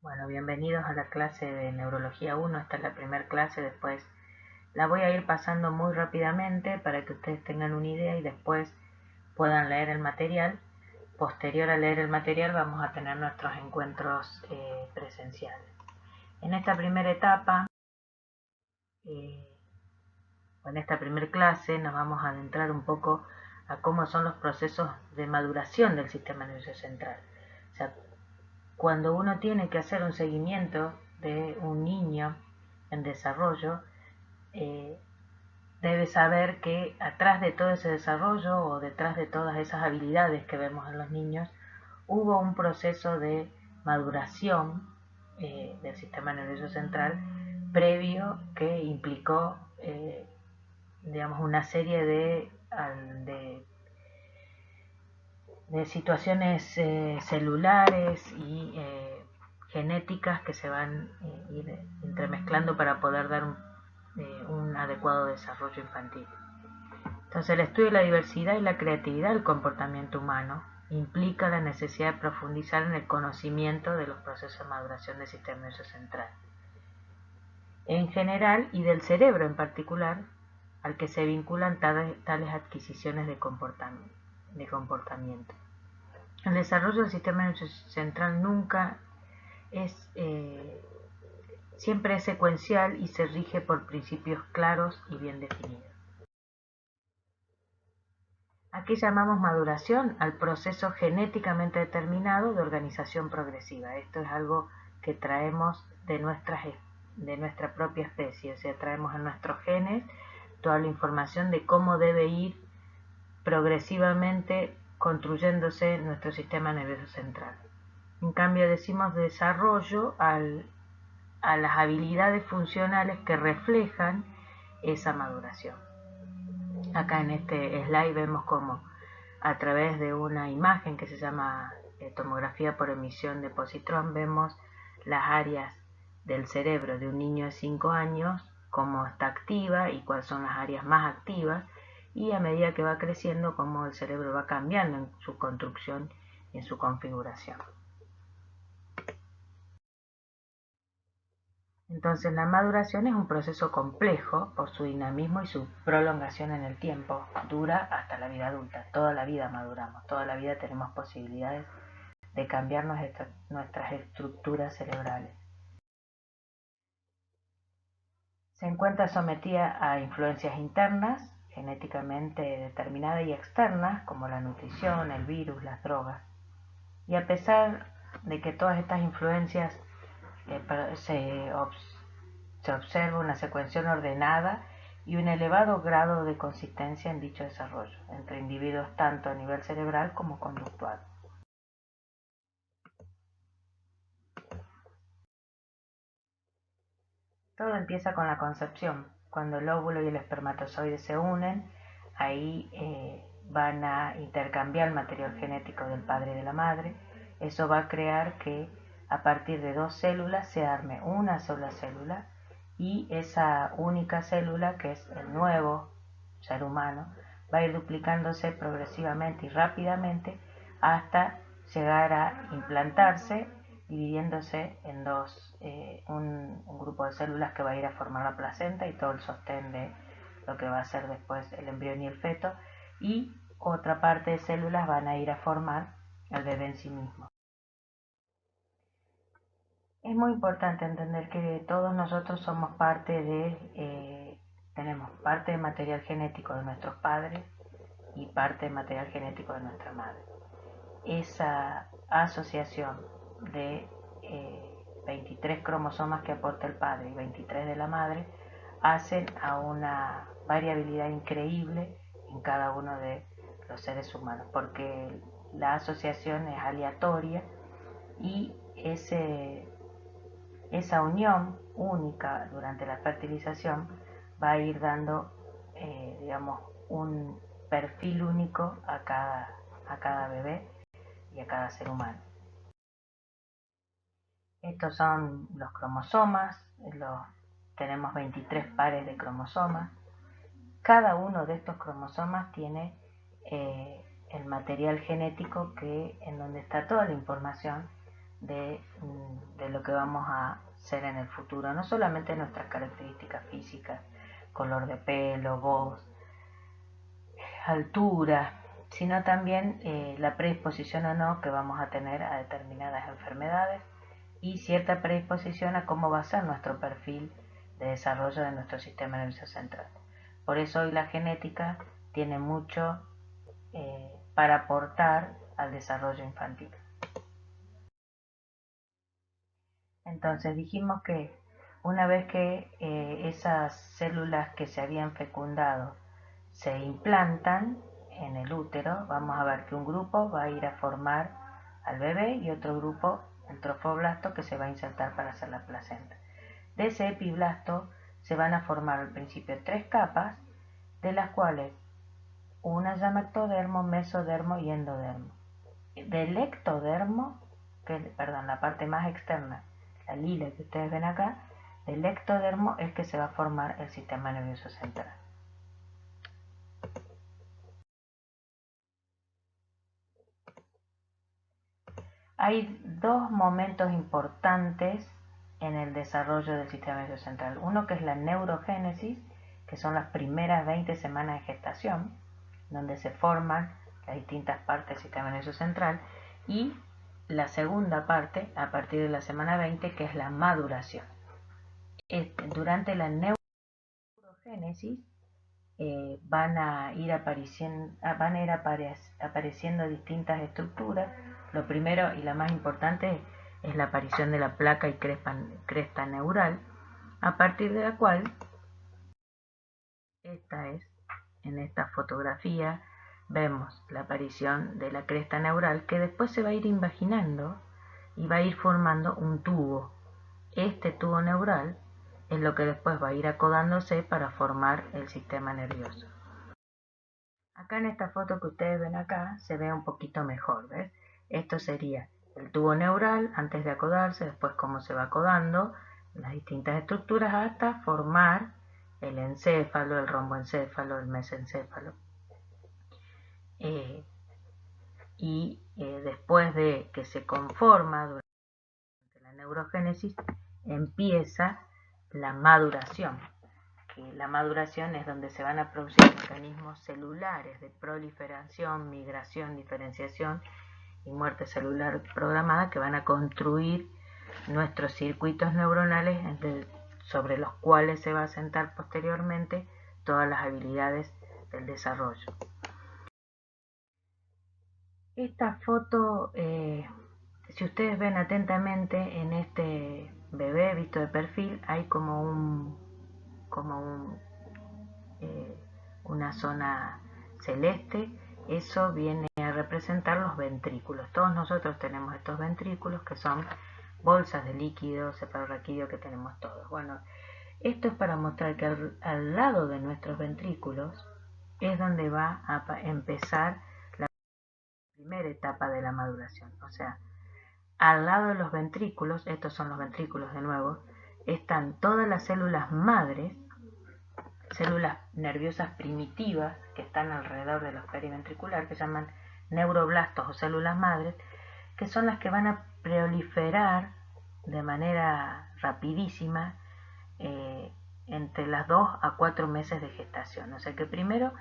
Bueno, bienvenidos a la clase de Neurología 1. Esta es la primera clase, después la voy a ir pasando muy rápidamente para que ustedes tengan una idea y después puedan leer el material. Posterior a leer el material vamos a tener nuestros encuentros presenciales. En esta primera etapa, eh, en esta primera clase nos vamos a adentrar un poco a cómo son los procesos de maduración del sistema nervioso central. O sea, cuando uno tiene que hacer un seguimiento de un niño en desarrollo, eh, debe saber que atrás de todo ese desarrollo o detrás de todas esas habilidades que vemos en los niños, hubo un proceso de maduración del sistema nervioso central previo que implicó, digamos, una serie de situaciones celulares y genéticas que se van ir entremezclando para poder dar un adecuado desarrollo infantil. Entonces, el estudio de la diversidad y la creatividad del comportamiento humano implica la necesidad de profundizar en el conocimiento de los procesos de maduración del sistema nervioso central en general y del cerebro en particular, al que se vinculan tales adquisiciones de comportamiento. El desarrollo del sistema nervioso central siempre es secuencial y se rige por principios claros y bien definidos. Aquí llamamos maduración al proceso genéticamente determinado de organización progresiva. Esto es algo que traemos de nuestra propia especie, o sea, traemos en nuestros genes toda la información de cómo debe ir progresivamente construyéndose nuestro sistema nervioso central. En cambio, decimos desarrollo a las habilidades funcionales que reflejan esa maduración. Acá en este slide vemos cómo a través de una imagen que se llama tomografía por emisión de positrón vemos las áreas del cerebro de un niño de 5 años, cómo está activa y cuáles son las áreas más activas, y a medida que va creciendo cómo el cerebro va cambiando en su construcción y en su configuración. Entonces, la maduración es un proceso complejo por su dinamismo y su prolongación en el tiempo. Dura hasta la vida adulta. Toda la vida maduramos, toda la vida tenemos posibilidades de cambiar nuestras estructuras cerebrales. Se encuentra sometida a influencias internas, genéticamente determinadas, y externas, como la nutrición, el virus, las drogas. Y a pesar de que todas estas influencias se observa una secuenciación ordenada y un elevado grado de consistencia en dicho desarrollo, entre individuos tanto a nivel cerebral como conductual. Todo empieza con la concepción. Cuando el óvulo y el espermatozoide se unen, ahí van a intercambiar el material genético del padre y de la madre. Eso va a crear que a partir de dos células se arme una sola célula, y esa única célula, que es el nuevo ser humano, va a ir duplicándose progresivamente y rápidamente hasta llegar a implantarse, dividiéndose en dos, un grupo de células que va a ir a formar la placenta y todo el sostén de lo que va a ser después el embrión y el feto, y otra parte de células van a ir a formar el bebé en sí mismo. Es muy importante entender que todos nosotros somos tenemos parte de material genético de nuestros padres y parte de material genético de nuestra madre. Esa asociación de 23 cromosomas que aporta el padre y 23 de la madre hacen a una variabilidad increíble en cada uno de los seres humanos, porque la asociación es aleatoria y esa unión única durante la fertilización va a ir dando, digamos, un perfil único a cada bebé y a cada ser humano. Estos son los cromosomas, tenemos 23 pares de cromosomas. Cada uno de estos cromosomas tiene el material genético en donde está toda la información de lo que vamos a ser en el futuro, no solamente nuestras características físicas, color de pelo, voz, altura, sino también la predisposición o no que vamos a tener a determinadas enfermedades y cierta predisposición a cómo va a ser nuestro perfil de desarrollo de nuestro sistema nervioso central. Por eso hoy la genética tiene mucho para aportar al desarrollo infantil. Entonces dijimos que una vez que esas células que se habían fecundado se implantan en el útero, vamos a ver que un grupo va a ir a formar al bebé y otro grupo, el trofoblasto, que se va a insertar para hacer la placenta. De ese epiblasto se van a formar al principio 3 capas, de las cuales una se llama ectodermo, mesodermo y endodermo. Del ectodermo, la parte más externa, la lila que ustedes ven acá, del ectodermo es que se va a formar el sistema nervioso central. Hay dos momentos importantes en el desarrollo del sistema nervioso central. Uno que es la neurogénesis, que son las primeras 20 semanas de gestación, donde se forman las distintas partes del sistema nervioso central, y la segunda parte, a partir de la semana 20, que es la maduración. Durante la neurogénesis van a ir apareciendo distintas estructuras. Lo primero y la más importante es la aparición de la placa y cresta neural, a partir de la cual, en esta fotografía, vemos la aparición de la cresta neural, que después se va a ir invaginando y va a ir formando un tubo. Este tubo neural es lo que después va a ir acodándose para formar el sistema nervioso. Acá en esta foto que ustedes ven acá se ve un poquito mejor, ¿ves? Esto sería el tubo neural antes de acodarse, después cómo se va acodando las distintas estructuras hasta formar el encéfalo, el romboencéfalo, el mesencéfalo. Después de que se conforma durante la neurogénesis, empieza la maduración. Que la maduración es donde se van a producir mecanismos celulares de proliferación, migración, diferenciación y muerte celular programada que van a construir nuestros circuitos neuronales sobre los cuales se va a asentar posteriormente todas las habilidades del desarrollo. Esta foto, si ustedes ven atentamente en este bebé visto de perfil, hay una zona celeste. Eso viene a representar los ventrículos. Todos nosotros tenemos estos ventrículos que son bolsas de líquido cefalorraquídeo que tenemos todos. Bueno, esto es para mostrar que al lado de nuestros ventrículos es donde va a empezar la primera etapa de la maduración. O sea, al lado de los ventrículos, estos son los ventrículos de nuevo, están todas las células madres, células nerviosas primitivas que están alrededor de los periventriculares, que se llaman neuroblastos o células madres, que son las que van a proliferar de manera rapidísima entre las 2 a 4 meses de gestación. O sea que primero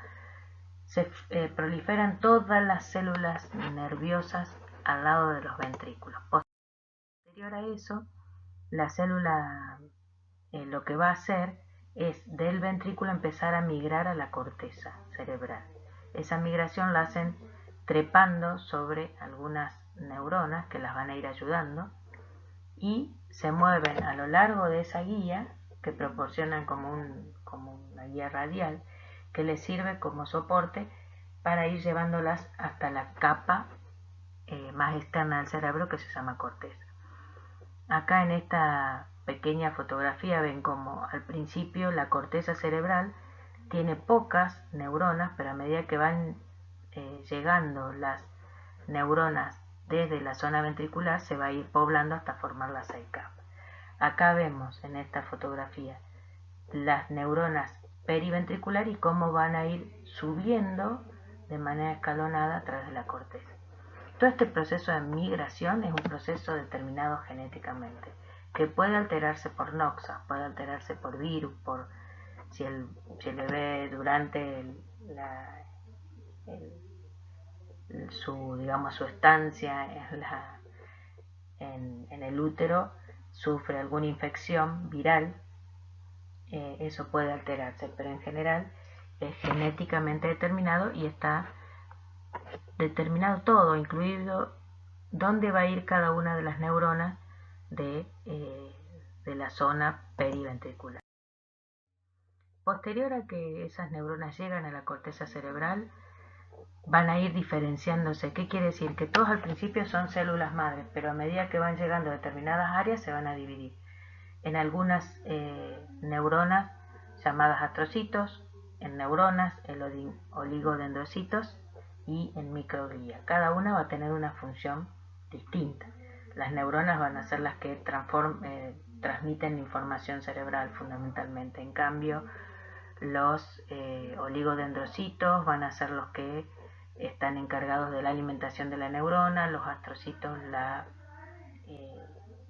se proliferan todas las células nerviosas al lado de los ventrículos. Posterior a eso, la célula lo que va a hacer es del ventrículo empezar a migrar a la corteza cerebral. Esa migración la hacen trepando sobre algunas neuronas que las van a ir ayudando y se mueven a lo largo de esa guía que proporcionan como una guía radial que les sirve como soporte para ir llevándolas hasta la capa más externa del cerebro que se llama corteza. Acá en esta pequeña fotografía ven como al principio la corteza cerebral tiene pocas neuronas, pero a medida que van llegando las neuronas desde la zona ventricular se va a ir poblando hasta formar las 6 capas. Acá vemos en esta fotografía las neuronas periventriculares y cómo van a ir subiendo de manera escalonada a través de la corteza. Todo este proceso de migración es un proceso determinado genéticamente, que puede alterarse por noxas, puede alterarse por virus, por si el bebé durante su estancia en el útero sufre alguna infección viral, eso puede alterarse, pero en general es genéticamente determinado y está determinado todo, incluido dónde va a ir cada una de las neuronas de la zona periventricular. Posterior a que esas neuronas llegan a la corteza cerebral, van a ir diferenciándose. ¿Qué quiere decir? Que todos al principio son células madres, pero a medida que van llegando a determinadas áreas se van a dividir en algunas neuronas llamadas astrocitos, en neuronas, en oligodendrocitos y en microglía. Cada una va a tener una función distinta. Las neuronas van a ser las que transmiten información cerebral fundamentalmente. En cambio, los oligodendrocitos van a ser los que están encargados de la alimentación de la neurona, los astrocitos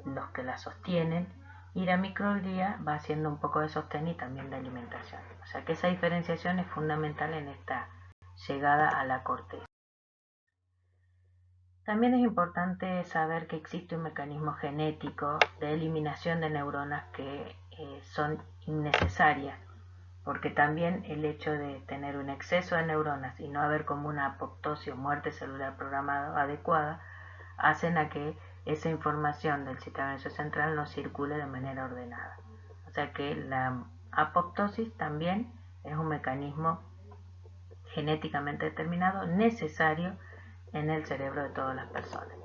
los que la sostienen, y la microglía va haciendo un poco de sostén y también de alimentación. O sea que esa diferenciación es fundamental en esta llegada a la corteza. También es importante saber que existe un mecanismo genético de eliminación de neuronas que son innecesarias, porque también el hecho de tener un exceso de neuronas y no haber como una apoptosis o muerte celular programada adecuada hacen a que esa información del sistema nervioso central no circule de manera ordenada. O sea que la apoptosis también es un mecanismo genéticamente determinado necesario en el cerebro de todas las personas.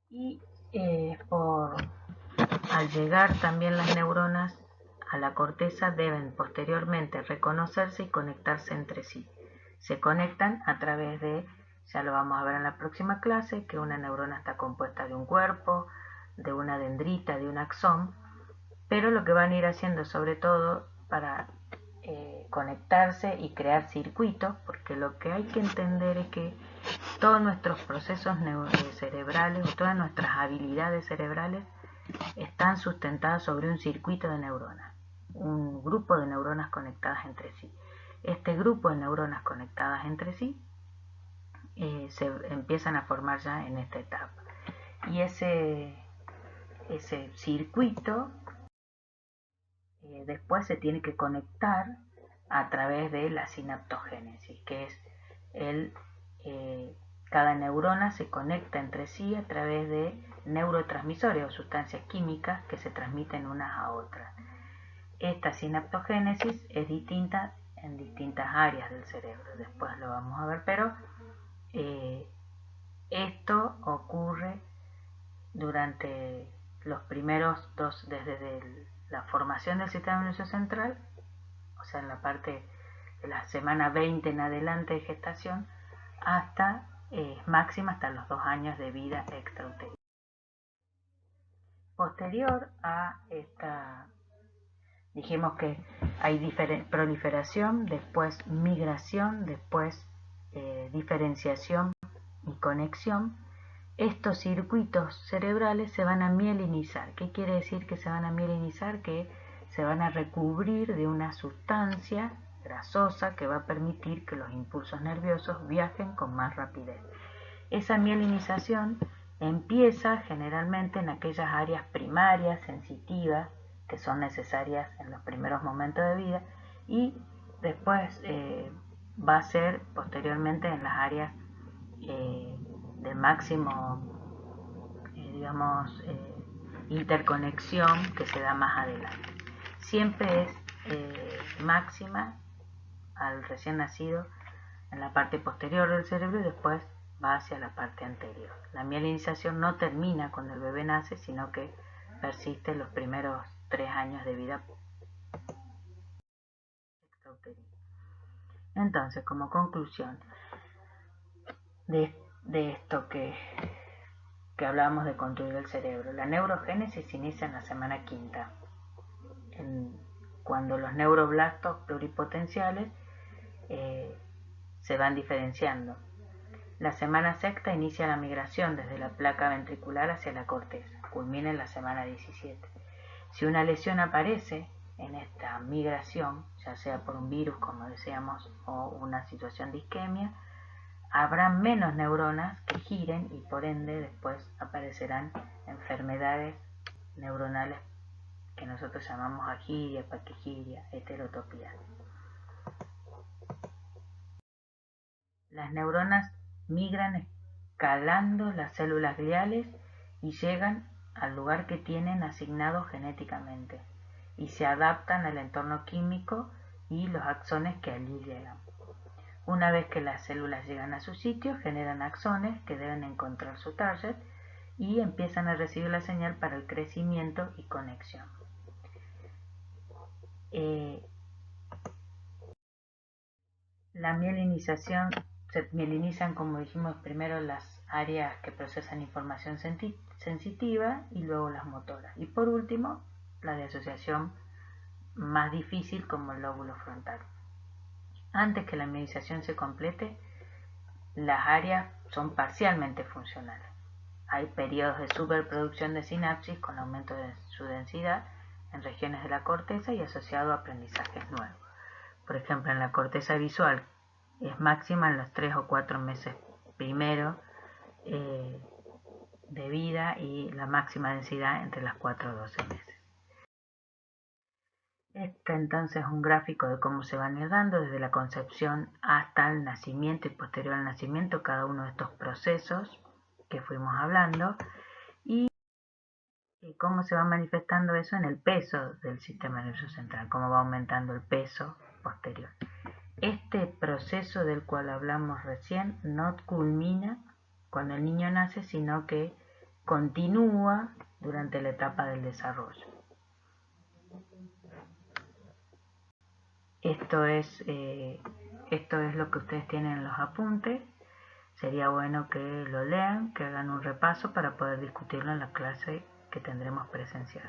Y al llegar también las neuronas a la corteza deben posteriormente reconocerse y conectarse entre sí. Se conectan a través de, ya lo vamos a ver en la próxima clase, que una neurona está compuesta de un cuerpo, de una dendrita, de un axón, pero lo que van a ir haciendo sobre todo para conectarse y crear circuitos, porque lo que hay que entender es que todos nuestros procesos cerebrales o todas nuestras habilidades cerebrales están sustentadas sobre un circuito de neuronas, un grupo de neuronas conectadas entre sí. Este grupo de neuronas conectadas entre sí se empiezan a formar ya en esta etapa. Y ese circuito después se tiene que conectar a través de la sinaptogénesis, que es cada neurona se conecta entre sí a través de neurotransmisores o sustancias químicas que se transmiten unas a otras. Esta sinaptogénesis es distinta en distintas áreas del cerebro, después lo vamos a ver, pero esto ocurre durante los primeros desde la formación del sistema nervioso central, o sea, en la parte de la semana 20 en adelante de gestación, hasta máxima hasta los 2 años de vida extrauterina. Posterior a esta, dijimos que hay proliferación, después migración, después diferenciación y conexión. Estos circuitos cerebrales se van a mielinizar. ¿Qué quiere decir que se van a mielinizar? Que se van a recubrir de una sustancia grasosa que va a permitir que los impulsos nerviosos viajen con más rapidez. Esa mielinización empieza generalmente en aquellas áreas primarias, sensitivas, que son necesarias en los primeros momentos de vida, y después va a ser posteriormente en las áreas de máximo interconexión que se da más adelante. Siempre es máxima al recién nacido en la parte posterior del cerebro y después va hacia la parte anterior. La mielinización no termina cuando el bebé nace, sino que persiste los primeros 3 años de vida extrauterina. Entonces, como conclusión de esto que hablábamos de construir el cerebro, la neurogénesis inicia en la semana quinta, cuando los neuroblastos pluripotenciales se van diferenciando La semana sexta inicia la migración desde la placa ventricular hacia la corteza, culmina en la semana 17. Si una lesión aparece en esta migración, ya sea por un virus, como decíamos, o una situación de isquemia, habrá menos neuronas que giren y por ende después aparecerán enfermedades neuronales que nosotros llamamos agiria, paquigiria, heterotopía. Las neuronas migran escalando las células gliales y llegan al lugar que tienen asignado genéticamente y se adaptan al entorno químico y los axones que allí llegan. Una vez que las células llegan a su sitio, generan axones que deben encontrar su target y empiezan a recibir la señal para el crecimiento y conexión. La mielinización, se mielinizan, como dijimos, primero las áreas que procesan información sensitiva y luego las motoras. Y por último, la de asociación más difícil como el lóbulo frontal. Antes que la mielinización se complete, las áreas son parcialmente funcionales. Hay periodos de superproducción de sinapsis con aumento de su densidad en regiones de la corteza y asociado a aprendizajes nuevos. Por ejemplo, en la corteza visual es máxima en los 3 o 4 meses primero de vida y la máxima densidad entre las 4 o 12 meses. Este entonces es un gráfico de cómo se van dando desde la concepción hasta el nacimiento y posterior al nacimiento, cada uno de estos procesos que fuimos hablando y cómo se va manifestando eso en el peso del sistema nervioso central, cómo va aumentando el peso posterior. Este proceso del cual hablamos recién no culmina cuando el niño nace, sino que continúa durante la etapa del desarrollo. Esto es lo que ustedes tienen en los apuntes. Sería bueno que lo lean, que hagan un repaso para poder discutirlo en la clase que tendremos presencial.